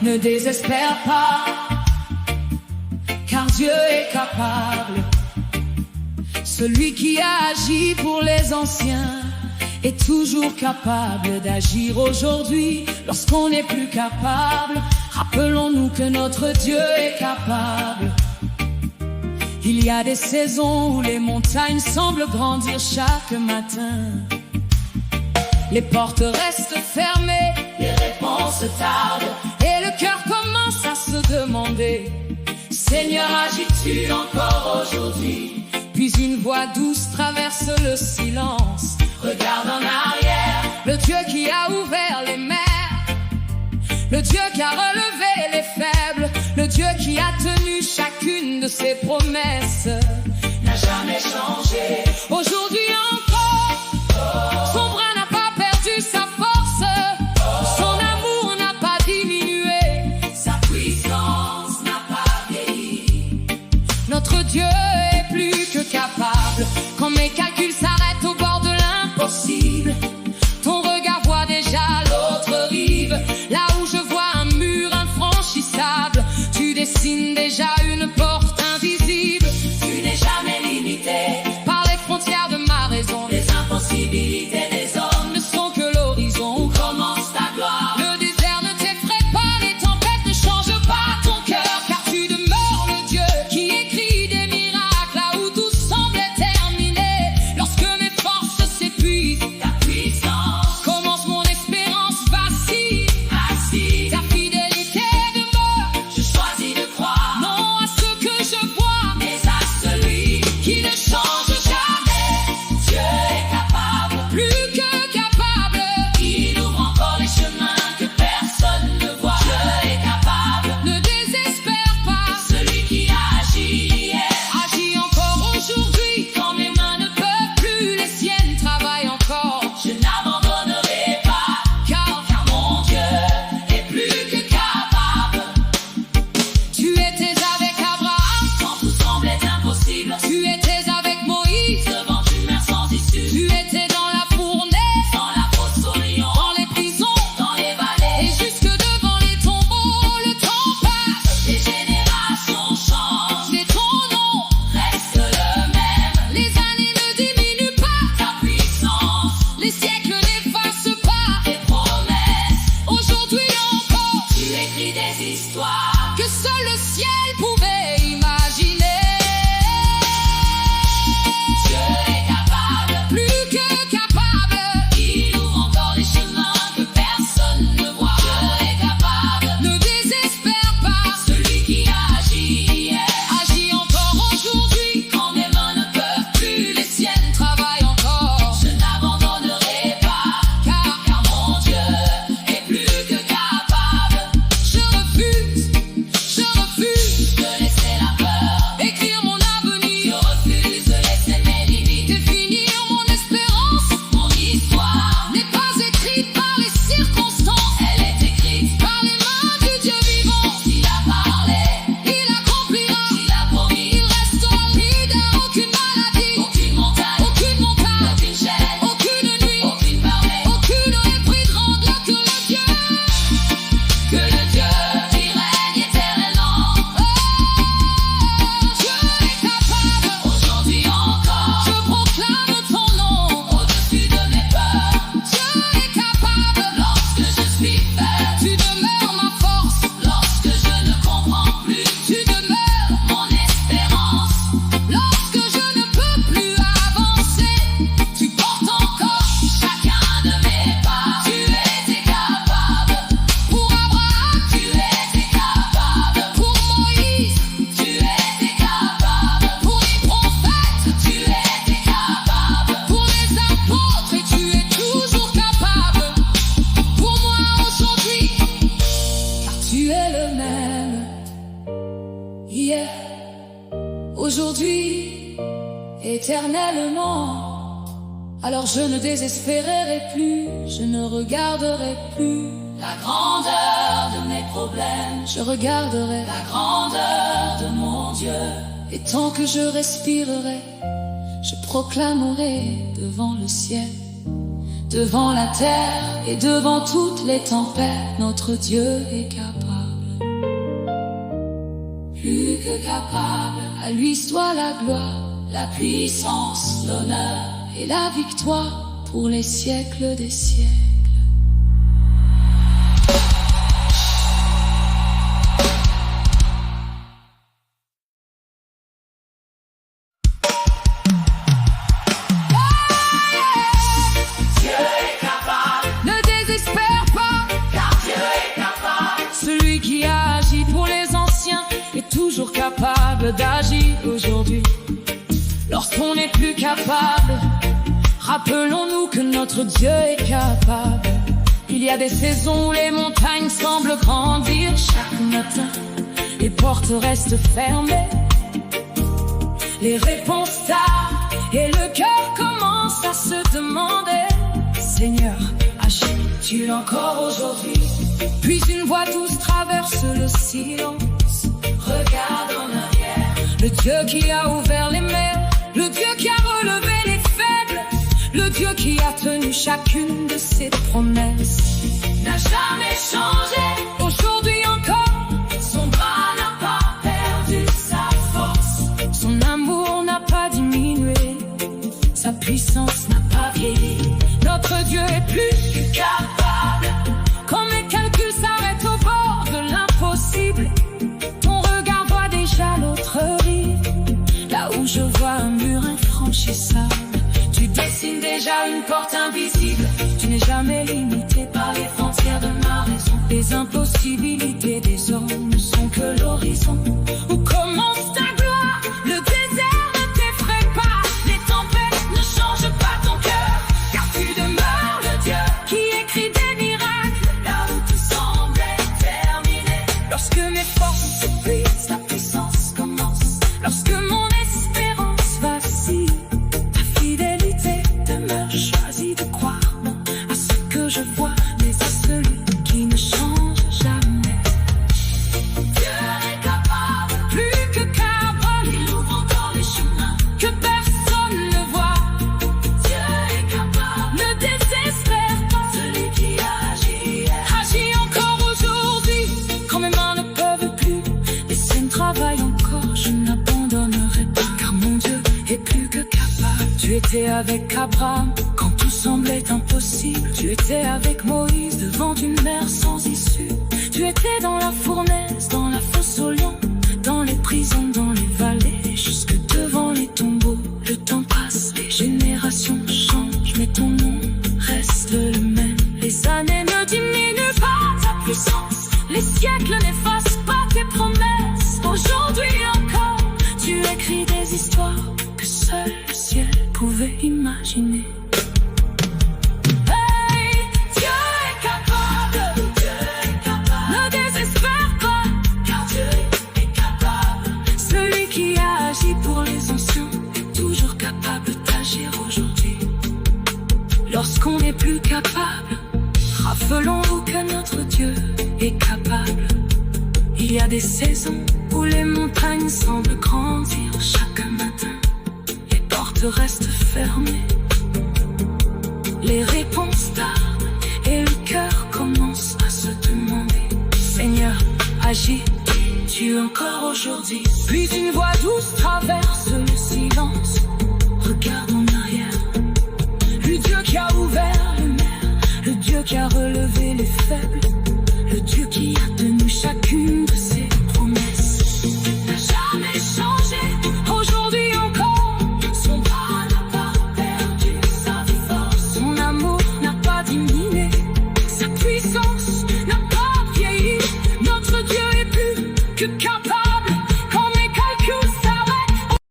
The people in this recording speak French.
Ne désespère pas, car Dieu est capable. Celui qui a agi pour les anciens est toujours capable d'agir aujourd'hui lorsqu'on n'est plus capable. Rappelons-nous que notre Dieu est capable. Il y a des saisons où les montagnes semblent grandir chaque matin. Les portes restent fermées, les réponses tardent, et le cœur commence à se demander: Seigneur, agis-tu encore aujourd'hui? Puis une voix douce traverse le silence. Regarde en arrière, le Dieu qui a ouvert les mers, le Dieu qui a relevé les faibles, le Dieu qui a tenu chacune de ses promesses, n'a jamais changé. Aujourd'hui encore, son bras n'a pas perdu sa force, son amour n'a pas diminué, sa puissance n'a pas vieilli. Notre Dieu est plus que capable. Quand mes calculs s'arrêtent au bord de l'impossible, ton regard voit déjà l'autre rive. Là où je vois un mur infranchissable, tu dessines déjà une porte invisible. Tu n'es jamais limité par les frontières de ma raison. Les impossibilités des hommes ne sont que l'horizon où commence ta gloire. Le désert ne t'effraie pas, les tempêtes ne changent pas ton cœur, car tu demeures le Dieu qui écrit des miracles là où tout semble terminé. Lorsque mes forces s'épuisent, ta puissance commence, mon espérance vacille. Ta fidélité demeure, je choisis de croire, non à ce que je vois, mais à celui qui ne change jamais. Dieu est capable, plus que capable. Il ouvre encore les chemins que personne ne voit. Dieu est capable, ne désespère pas. Celui qui a agi hier agit encore aujourd'hui. Quand mes mains ne peuvent plus, les siennes travaillent encore. Je n'abandonnerai pas, car mon Dieu est plus que capable. Tu étais avec Abraham quand tout semblait impossible. Tu étais avec Moïse devant une mer sans issue. Tu étais dans la fournaise, dans la fosse aux lions, dans les prisons, dans les vallées, et jusque devant les tombeaux. Le temps passe, les générations changent, mais ton nom reste le même. Les années ne diminuent pas ta puissance, les siècles n'effacent pas tes promesses. Aujourd'hui encore, tu écris des histoires que seul le ciel pouvait imaginer. Dieu est capable, plus que capable. Il ouvre encore des chemins que personne ne voit. Dieu est capable, ne désespère pas. Celui qui a agi hier agit encore aujourd'hui. Quand mes mains ne peuvent plus, les siennes travaillent encore. Je n'abandonnerai pas, car mon Dieu est plus que capable. Je refuse de laisser la peur écrire mon avenir. Je refuse de laisser mes limites définir mon espérance. Mon histoire n'est pas écrite par les circonstances, elle est écrite par les mains du Dieu vivant. S'il a parlé, il accomplira. S'il a promis, il restera fidèle. Aucune maladie, aucune montagne, aucune chaîne, aucune nuit, aucune parlée, aucune éprise rendra que le Dieu qui règne éternellement. Dieu est capable, aujourd'hui encore, je proclame ton nom au-dessus de mes peurs. Dieu est capable, lorsque je suis faible, tu demeures ma force. Lorsque je ne comprends plus, tu demeures mon espérance. Lorsque je ne peux plus avancer, tu portes encore chacun de mes pas. Tu étais capable pour Abraham, tu étais capable pour Moïse, tu étais capable pour les prophètes, tu étais capable pour les apôtres, et tu es toujours capable pour moi aujourd'hui, car tu es le même hier, aujourd'hui, éternellement. Alors je ne désespérerai plus, je ne regarderai plus la grandeur de mes problèmes. Je regarderai la grandeur de mon Dieu. Et tant que je respirerai, je proclamerai devant le ciel, devant la terre et devant toutes les tempêtes, notre Dieu est capable. que capable. À lui soit la gloire, la puissance, l'honneur et la victoire pour les siècles des siècles. Capable d'agir aujourd'hui. Lorsqu'on n'est plus capable, rappelons-nous que notre Dieu est capable. Il y a des saisons où les montagnes semblent grandir. Chaque matin, les portes restent fermées, les réponses tardent et le cœur commence à se demander: Seigneur, agis-tu encore aujourd'hui? Puis une voix douce traverse le silence. Regarde en arrière, le Dieu qui a ouvert les mers, le Dieu qui a relevé les faibles, le Dieu qui a tenu chacune de ses promesses, n'a jamais changé. Aujourd'hui encore, son bras n'a pas perdu sa force, son amour n'a pas diminué, sa puissance n'a pas vieilli. Notre Dieu est plus capable. Quand mes calculs s'arrêtent au bord de l'impossible, à l'autre rive, là où je vois un mur infranchissable, tu dessines déjà une porte invisible. Tu n'es jamais limité par les frontières de ma raison. Les impossibilités des hommes ne sont que l'horizon. Où commence ta gloire? Le désert ne t'effraie pas, les tempêtes ne changent pas ton cœur, car tu demeures le Dieu qui écrit des miracles là où tout semblait terminé. Lorsque mes forces s'épuisent, ta puissance commence. Lorsque mon espérance vacille, ta fidélité demeure. Choisis de croire à ce que je vois, mais à celui qui ne change jamais. Dieu est capable, plus que capable. Il ouvre encore les chemins que personne ne voit. Dieu est capable, ne désespère pas. Celui qui agit encore aujourd'hui. Quand mes mains ne peuvent plus, les siennes travaillent encore. Je n'abandonnerai pas, car mon Dieu est plus que capable. Tu étais avec Abraham quand tout semblait impossible. Tu étais avec Moïse devant une mer sans issue. Tu étais dans la fournaise, dans la fosse aux lions, dans les prisons, dans les vallées, jusque devant les tombeaux. Le temps passe, les générations changent, mais ton nom reste le même. Les années ne diminuent pas ta puissance, les siècles n'effacent pas tes promesses. Aujourd'hui encore, tu écris des histoires que seul le ciel pouvait imaginer. Hey, Dieu est capable, ne désespère pas, car Dieu est capable. Celui qui a agi pour les anciens est toujours capable d'agir aujourd'hui. Lorsqu'on n'est plus capable, rappelons-nous que notre Dieu est capable. Il y a des saisons où les montagnes semblent grandir. Chaque matin, les portes restent fermées, les réponses tardent et le cœur commence à se demander: Seigneur, agis-tu encore aujourd'hui? Puis une voix douce traverse le silence. Regarde en arrière, le Dieu qui a ouvert les mers, le Dieu qui a relevé les faibles,